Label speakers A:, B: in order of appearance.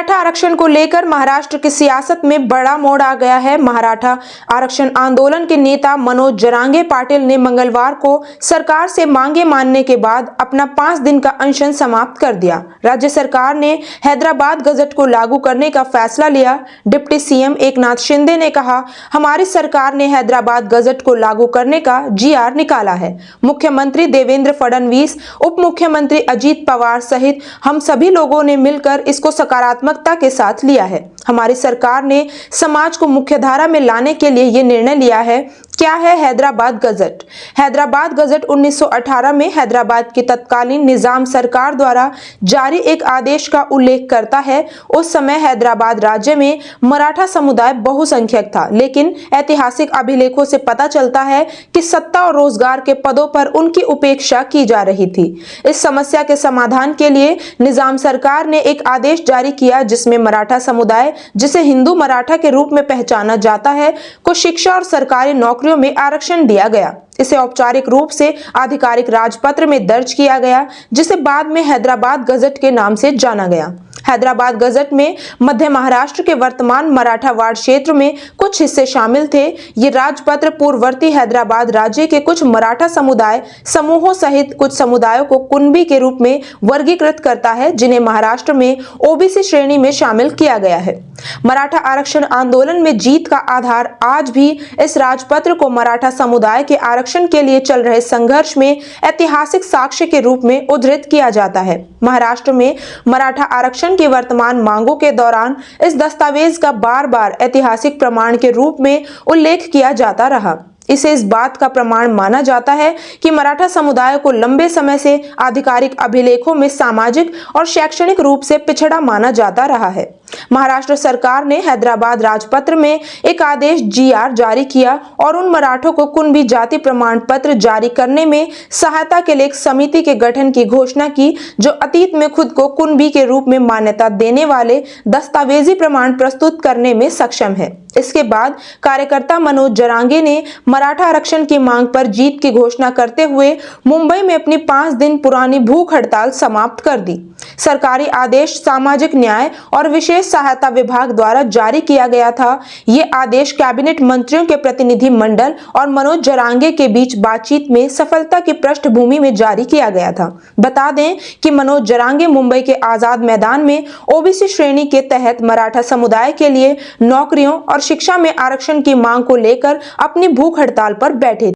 A: मराठा आरक्षण को लेकर महाराष्ट्र की सियासत में बड़ा मोड़ आ गया है। मराठा आरक्षण आंदोलन के नेता मनोज जरांगे पाटिल ने मंगलवार को सरकार से मांगे मानने के बाद अपना 5 दिन का अनशन समाप्त कर दिया। राज्य सरकार ने हैदराबाद गजट को लागू करने का फैसला लिया। डिप्टी सीएम एकनाथ शिंदे ने कहा, हमारी सरकार ने हैदराबाद गजट को लागू करने का जीआर निकाला है। मुख्यमंत्री देवेंद्र फडणवीस, उप मुख्यमंत्री अजीत पवार सहित हम सभी लोगों ने मिलकर इसको सकारात्मकता के साथ लिया है। हमारी सरकार ने समाज को मुख्यधारा में लाने के लिए ये निर्णय लिया है। क्या है हैदराबाद गजट? हैदराबाद गजट 1918 में हैदराबाद की तत्कालीन निजाम सरकार द्वारा जारी एक आदेश का उल्लेख करता है। उस समय हैदराबाद राज्य में मराठा समुदाय बहुसंख्यक था, लेकिन ऐतिहासिक अभिलेखों से पता चलता है कि सत्ता और रोजगार के पदों पर उनकी उपेक्षा की जा रही थी। इस समस्या के समाधान के लिए निजाम सरकार ने एक आदेश जारी किया, जिसमें मराठा समुदाय, जिसे हिंदू मराठा के रूप में पहचाना जाता है, को शिक्षा और सरकारी नौकरियों में आरक्षण दिया गया। इसे औपचारिक रूप से आधिकारिक राजपत्र में दर्ज किया गया, जिसे बाद में हैदराबाद गजट के नाम से जाना गया। हैदराबाद गजट में मध्य महाराष्ट्र के वर्तमान मराठावाड़ क्षेत्र में कुछ हिस्से शामिल थे। ये राजपत्र पूर्ववर्ती हैदराबाद राज्य के कुछ मराठा समुदाय समूहों सहित कुछ समुदायों को कुणबी के रूप में वर्गीकृत करता है, जिन्हें महाराष्ट्र में ओबीसी श्रेणी में शामिल किया गया है। मराठा आरक्षण आंदोलन में जीत का आधार आज भी इस राजपत्र को मराठा समुदाय के आरक्षण के लिए चल रहे संघर्ष में ऐतिहासिक साक्ष्य के रूप में उद्धृत किया जाता है। महाराष्ट्र में मराठा आरक्षण की वर्तमान मांगों के दौरान इस दस्तावेज का बार बार ऐतिहासिक प्रमाण के रूप में उल्लेख किया जाता रहा। इसे इस बात का प्रमाण माना जाता है कि मराठा समुदाय को लंबे समय से आधिकारिक अभिलेखों में सामाजिक और शैक्षणिक रूप से पिछड़ा माना जाता रहा है। महाराष्ट्र सरकार ने हैदराबाद राजपत्र में एक आदेश जीआर जारी किया और उन मराठों को कुणबी जाति प्रमाण पत्र जारी करने में सहायता के लिए एक समिति के गठन की घोषणा की, जो अतीत में खुद को कुणबी के रूप में मान्यता देने वाले दस्तावेजी प्रमाण प्रस्तुत करने में सक्षम है। इसके बाद कार्यकर्ता मनोज जरांगे ने मराठा आरक्षण की मांग पर जीत की घोषणा करते हुए मुंबई में अपनी 5 दिन पुरानी भूख हड़ताल समाप्त कर दी। सरकारी आदेश सामाजिक न्याय और विशेष सहायता विभाग द्वारा जारी किया गया था। ये आदेश कैबिनेट मंत्रियों के प्रतिनिधि मंडल और मनोज जरांगे के बीच बातचीत में सफलता की पृष्ठभूमि में जारी किया गया था। बता दें कि मनोज जरांगे मुंबई के आजाद मैदान में ओबीसी श्रेणी के तहत मराठा समुदाय के लिए नौकरियों और शिक्षा में आरक्षण की मांग को लेकर अपनी भूख हड़ताल पर बैठे।